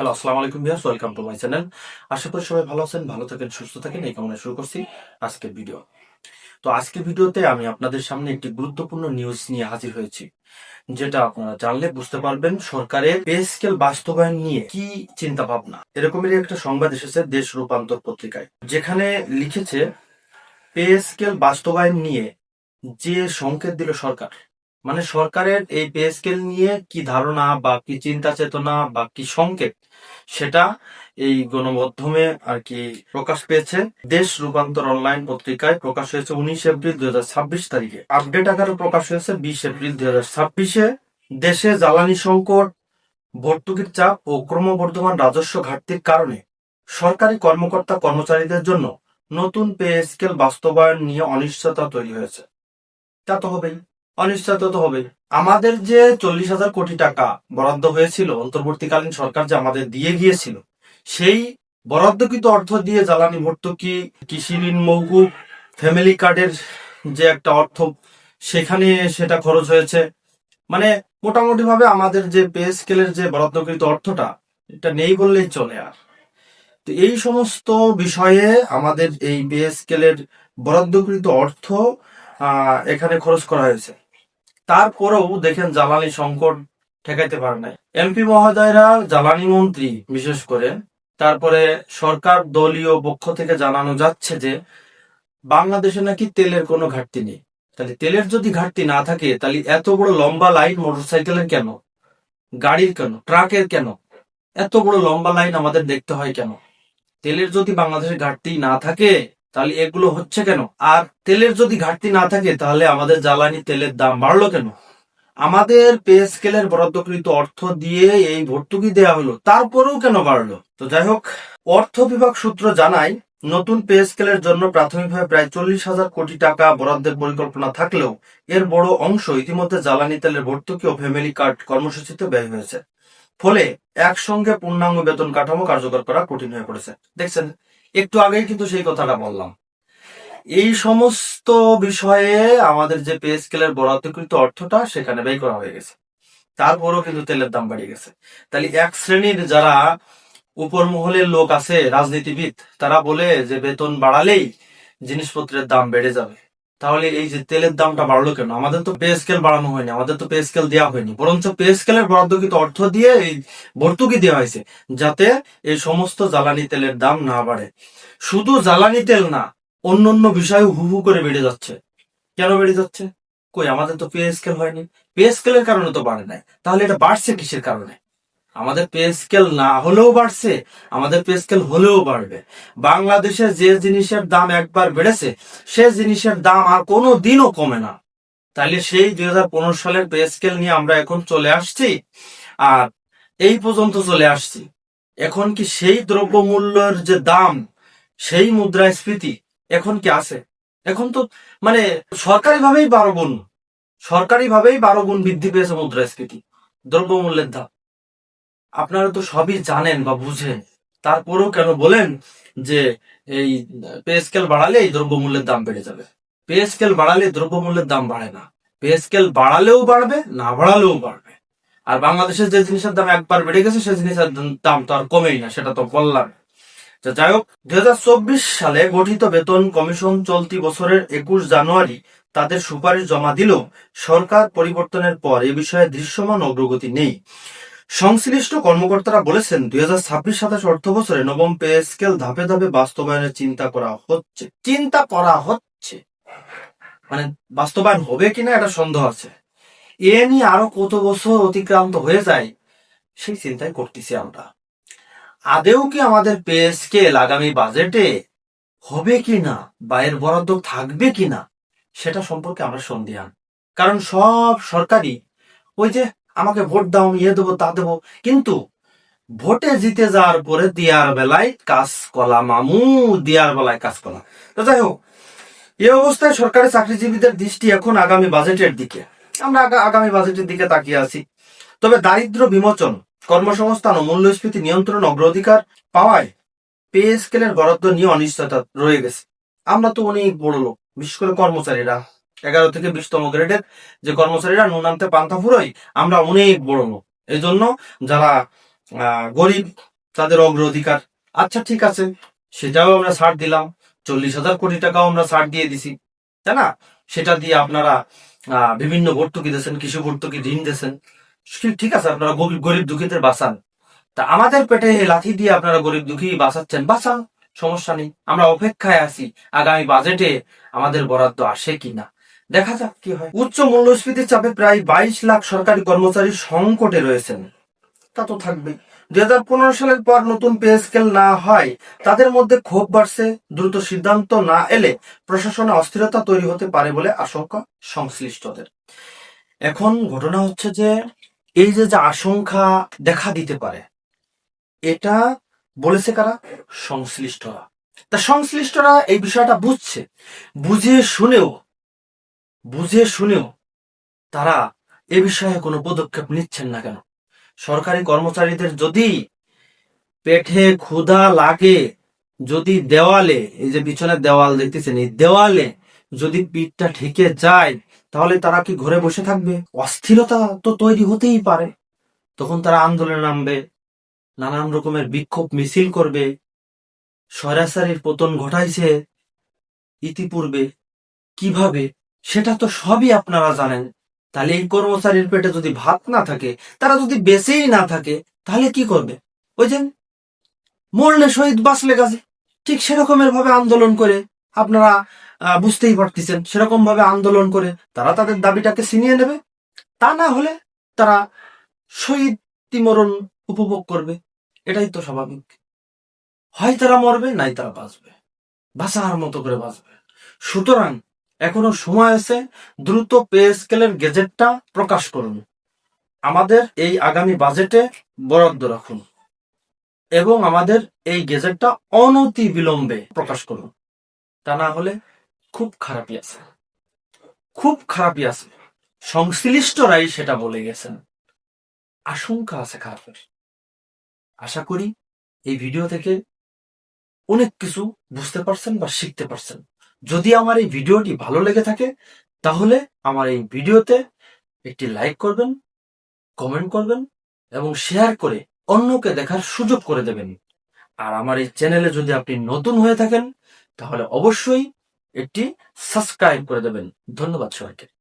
Hello, আসসালামু আলাইকুম viewers, welcome to my channel. আশা করি সবাই ভালো আছেন, ভালো থাকেন, সুস্থ থাকেন, এই কামনায় শুরু করছি আজকের ভিডিও। তো আজকের ভিডিওতে আমি আপনাদের সামনে একটি গুরুত্বপূর্ণ নিউজ নিয়ে হাজির হয়েছি, যেটা আপনারা জানলে বুঝতে পারবেন সরকারের পে স্কেল বাস্তবায়ন নিয়ে কি চিন্তা ভাবনা। এরকমেরই একটা সংবাদ এসেছে দেশ রূপান্তর পত্রিকায়, যেখানে লিখেছে পে স্কেল বাস্তবায়ন নিয়ে যে সংকেত দিল সরকার, মানে সরকারের এই পে স্কেল নিয়ে কি ধারণা বা কি চিন্তা চেতনা বা কি সংকেত, সেটা এই গণমাধ্যমে আর কি প্রকাশ পেয়েছে। দেশ রূপান্তর অনলাইন পত্রিকায় প্রকাশ হয়েছে 19 এপ্রিল 2026 তারিখে। আপডেট আকারে প্রকাশ হয়েছে 20 এপ্রিল 2026-এ। দেশে জ্বালানি সংকট, ভর্তুকির চাপ ও ক্রমবর্ধমান রাজস্ব ঘাটতির কারণে সরকারি কর্মকর্তা কর্মচারীদের জন্য নতুন পে স্কেল বাস্তবায়ন নিয়ে অনিশ্চয়তা তৈরি হয়েছে। তা তো হবেই, অনিশ্চয়তা তো হবেই। আমাদের যে 40,000 কোটি টাকা বরাদ্দ হয়েছিল, অন্তর্বর্তীকালীন সরকার যে আমাদের দিয়ে গিয়েছিল, সেই বরাদ্দকৃত অর্থ দিয়ে জ্বালানি ভর্তুকি, কৃষি ঋণ মওকুফ, ফ্যামিলি কার্ডের যে একটা অর্থ, সেখানে সেটা খরচ হয়েছে। মানে মোটামুটি ভাবে আমাদের যে পে স্কেলের যে বরাদ্দকৃত অর্থটা, এটা নেই বললেই চলে। আর তো এই সমস্ত বিষয়ে আমাদের এই পে স্কেলের বরাদ্দকৃত অর্থ এখানে খরচ করা হয়েছে। তারপরেও দেখেন জ্বালানি সংকট ঠেকাইতে পারে নাই এমপি মহোদয়রা, জ্বালানি মন্ত্রী বিশেষ করে। তারপরে সরকার দলীয় পক্ষ থেকে জানানো যাচ্ছে যে বাংলাদেশে নাকি তেলের কোনো ঘাটতি নেই। তাহলে তেলের যদি ঘাটতি না থাকে, তাহলে এত বড় লম্বা লাইন মোটরসাইকেলের কেন, গাড়ির কেন, ট্রাকের কেন, এত বড় লম্বা লাইন আমাদের দেখতে হয় কেন? তেলের যদি বাংলাদেশে ঘাটতি না থাকে, তাহলে এগুলো হচ্ছে কেন? আর তেলের যদি ঘাটতি না থাকে, তাহলে আমাদের জ্বালানি তেলের দাম বাড়লো কেন? আমাদের পে স্কেলের বরাদ্দকৃত অর্থ দিয়ে এই ভর্তুকি দেয়া হলো, তারপরেও কেন বাড়লো? তো যাই হোক, অর্থ বিভাগ সূত্র জানায় নতুন পে স্কেলের জন্য প্রাথমিকভাবে প্রায় 40,000 কোটি টাকা বরাদ্দের পরিকল্পনা থাকলেও এর বড় অংশ ইতিমধ্যে জ্বালানি তেলের ভর্তুকি ও ফ্যামিলি কার্ড কর্মসূচিতে ব্যয় হয়েছে। ফলে একসঙ্গে পূর্ণাঙ্গ বেতন কাঠামো কার্যকর করা কঠিন হয়ে পড়েছে। দেখছেন, একটু আগেই কিন্তু সেই কথাটা বললাম। এই সমস্ত বিষয়ে আমাদের যে পে স্কেলের বরাদ্দকৃত অর্থটা সেখানে ব্যয় করা হয়ে গেছে, তারপরও কিন্তু তেলের দাম বাড়িয়ে গেছে। তাহলে এক শ্রেণীর যারা উপর মহলের লোক আছে, রাজনীতিবিদ, তারা বলে যে বেতন বাড়ালেই জিনিসপত্রের দাম বেড়ে যাবে। তাহলে এই যে তেলের দামটা বাড়লো কেন? আমাদের তো পে স্কেল বাড়ানো হয়নি, আমাদের তো পে স্কেল দেওয়া হয়নি, বরঞ্চ পে স্কেলের বরাদ্দকৃত অর্থ দিয়ে এই ভর্তুকি দেওয়া হয়েছে, যাতে এই সমস্ত জ্বালানি তেলের দাম না বাড়ে। শুধু জ্বালানি তেল না, অন্য অন্য বিষয় হু হু করে বেড়ে যাচ্ছে। কেন বেড়ে যাচ্ছে? কই, আমাদের তো পে স্কেল হয়নি, পে স্কেলের কারণে তো বাড়ে নাই। তাহলে এটা বাড়ছে কিসের কারণে? আমাদের পে স্কেল না হলেও বাড়ছে, আমাদের পে স্কেল হলেও বাড়বে। বাংলাদেশে যে জিনিসের দাম একবার বেড়েছে, সে জিনিসের দাম আর কোনো দিনও কমে না। তাইলে সেই 2015 সালের পে স্কেল নিয়ে আমরা এখন চলে আসছি, আর এই পর্যন্ত চলে আসছি। এখন কি সেই দ্রব্যমূল্যের যে দাম, সেই মুদ্রাস্ফীতি এখন কি আছে? এখন তো মানে সরকারি ভাবেই 12 গুণ বৃদ্ধি পেয়েছে মুদ্রাস্ফীতি, দ্রব্যমূল্যের দাম। আপনারা তো সবই জানেন বা বুঝেন, তারপরেও কেন বলেন যে এই পে স্কেল বাড়ালে এই দ্রব্যমূল্যের দাম বেড়ে যাবে? পে স্কেল বাড়ালে দ্রব্যমূল্যের দাম বাড়ে না, পে স্কেল বাড়ালেও বাড়বে, না বাড়ালেও বাড়বে। আর বাংলাদেশের যে জিনিসের দাম একবার বেড়ে গেছে, সেই জিনিসের দাম তো আর কমেই না, সেটা তো বললাম। যাই হোক, 2024 সালে গঠিত বেতন কমিশন চলতি বছরের 21 জানুয়ারি তাদের সুপারিশ জমা দিলেও সরকার পরিবর্তনের পর এ বিষয়ে দৃশ্যমান অগ্রগতি নেই। সংশ্লিষ্ট কর্মকর্তারা বলেছেন 2026-27 অর্থ বছরে নবম পে স্কেল ধাপে ধাপে বাস্তবায়নের চিন্তা করা হচ্ছে। মানে বাস্তবায়ন হবে কিনা এটা সন্দেহ আছে। এ নিয়ে আরো কত বছর অতিক্রান্ত হয়ে যায়, সেই চিন্তাই করতেছি আমরা। আদেও কি আমাদের পে স্কেল আগামী বাজেটে হবে কিনা বা এর বরাদ্দ থাকবে কিনা, সেটা সম্পর্কে আমরা সন্দিহান। কারণ সব সরকারি ওই যে আমাকে ভোট দাও, আমি দেবো তা দেবো, কিন্তু ভোটে জিতে যাওয়ার পরে দিয়ার বেলায় কাজ কলা মামু, দিয়ার বেলায় কাজ কলা। তো যাই হোক, এই অবস্থায় সরকারি চাকরিজীবীদের দৃষ্টি এখন আগামী বাজেটের দিকে। আমরা আগামী বাজেটের দিকে তাকিয়ে আছি। তবে দারিদ্র বিমোচন, কর্মসংস্থান ও মূল্যস্ফীতি নিয়ন্ত্রণ অগ্রাধিকার পাওয়ায় পে স্কেলের বরাদ্দ নিয়ে অনিশ্চয়তা রয়ে গেছে। আমরা তো অনেক বড় লোক, বিশেষ করে কর্মচারীরা, 11 থেকে 20তম গ্রেডের যে কর্মচারীরা, নুন আনতে পান্তা ফুরোয়, আমরা অনেক বড় লোক। এই জন্য যারা গরিব তাদের অগ্রাধিকার। আচ্ছা ঠিক আছে, সেটাও আমরা ছাড় দিলাম, 40,000 কোটি টাকাও আমরা ছাড় দিয়ে দিছি, তাই না? সেটা দিয়ে আপনারা বিভিন্ন ভর্তুকি দিয়েছেন, কৃষি ভর্তুকি, ঋণ দিয়েছেন। ঠিক আছে, আপনারা গরিব দুঃখীদের বাঁচান। তা আমাদের পেটে এই লাথি দিয়ে আপনারা গরিব দুঃখী বাঁচাচ্ছেন, বাঁচান, সমস্যা নেই। আমরা অপেক্ষায় আছি আগামী বাজেটে আমাদের বরাদ্দ আসে কিনা, দেখা যাক কি হয়। উচ্চ মূল্যস্ফীতির চাপে প্রায় 22 লাখ সরকারি কর্মচারী সংকটে রয়েছেন। তা তো থাকবেই। 2015 সালের পর নতুন পে স্কেল না হয় তাদের মধ্যে ক্ষোভ বাড়ছে। দ্রুত সিদ্ধান্ত না এলে প্রশাসনে অস্থিরতা তৈরি হতে পারে বলে আশঙ্কা সংশ্লিষ্টদের। এখন ঘটনা হচ্ছে যে এই যে আশঙ্কা দেখা দিতে পারে, এটা বলেছে কারা? সংশ্লিষ্টরা। তা সংশ্লিষ্টরা এই বিষয়টা বুঝছে, বুঝে শুনেও তারা এ বিষয়ে কোনো পদক্ষেপ নিচ্ছেন না কেন? সরকারি কর্মচারীদের যদি পেটে ক্ষুধা লাগে, যদি দেওয়ালে, এই যে পিছনের দেওয়াল দেখতেছেন, এই দেওয়ালে যদি পিঠটা ঠেকে যায়, তাহলে তারা কি ঘরে বসে থাকবে? অস্থিরতা তো তৈরি হতেই পারে। তখন তারা আন্দোলনে নামবে, নানান রকমের বিক্ষোভ মিছিল করবে। স্বৈরাচারীর পতন ঘটাইছে ইতিপূর্বে কিভাবে, সেটা তো সবই আপনারা জানেন। তাহলে এই কর্মচারীর পেটে যদি ভাত না থাকে, তারা যদি বেঁচেই না থাকে, তাহলে কি করবে? ওই যে মরলে শহীদ বাঁচলে গাজী, ঠিক সেরকমের ভাবে আন্দোলন করে আপনারা বুঝতেই পারতেছেন, সেরকম ভাবে আন্দোলন করে তারা তাদের দাবিটাকে ছিনিয়ে নেবে। তা না হলে তারা শহীদ মরণ উপভোগ করবে। এটাই তো স্বাভাবিক। হয় তারা মরবে, নাই তারা বাঁচবে, বাঁচার মতো করে বাঁচবে। সুতরাং এখনো সময় আছে, দ্রুত পে স্কেলের গেজেটটা প্রকাশ করুন, আমাদের এই আগামী বাজেটে বরাদ্দ রাখুন এবং আমাদের এই গেজেটটা অনতি বিলম্বে প্রকাশ করুন। তা না হলে খুব খারাপই আছে, খুব খারাপই আছে। সংশ্লিষ্টরাই সেটা বলে গেছেন, আশঙ্কা আছে খারাপের। আশা করি এই ভিডিও থেকে অনেক কিছু বুঝতে পারছেন বা শিখতে পারছেন। যদি আমার এই ভিডিওটি ভালো লেগে থাকে, তাহলে আমার এই ভিডিওতে একটি লাইক করবেন, কমেন্ট করবেন এবং শেয়ার করে অন্যকে দেখার সুযোগ করে দেবেন। আর আমার এই চ্যানেলে যদি আপনি নতুন হয়ে থাকেন, তাহলে অবশ্যই একটি সাবস্ক্রাইব করে দেবেন। ধন্যবাদ সবাইকে।